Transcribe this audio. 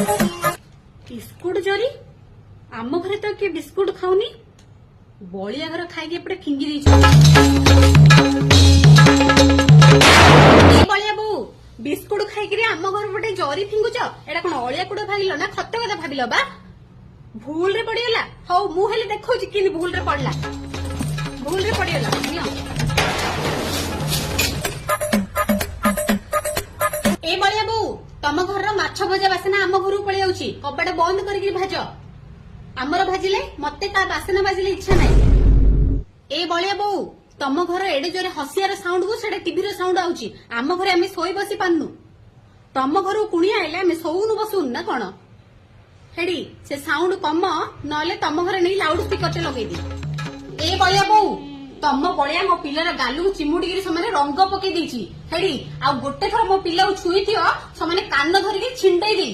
biscuit जरी आम घरे तो किए बिस्कुट खाऊनी बलिया घर खाई एपटे फिंगी बलिया बो बिस्कुट खाई आम घर पटे जरी फिंगुच एटा कौन अलिया कुड़ भागिल ना खत कथा भाविल बा भूल रे पड़ीगला हौ मु हेले देखौ कि भूल रे पड़ला भूल रे पड़ीगला ए बलिया बो तम घर माछ भजा बासना आम घर पड़े जाऊँ कबाट बंद करके भाज आमर भाजिले मते ता बासना बाजिले इच्छा नाही ए बलिया बो तम घर एडे जोरे हसियार साउंड को सेडे टीवी रो साउंड आउची आम घरे आमे सोई बसी पान्नु तम घर कुणिया आइले आमे सोउनु बसुन ना कोन हेडी से साउंड कम नले तम घर नहीं लाउड स्पीकर टे लगेई दी ए बलिया बो तम बलिया मो पिलर गालू चिमुडी समाने रंग पके देछि हेडी आ गोटे थर मो पिला छुई थियो समाने कान धरिके छिंडई देई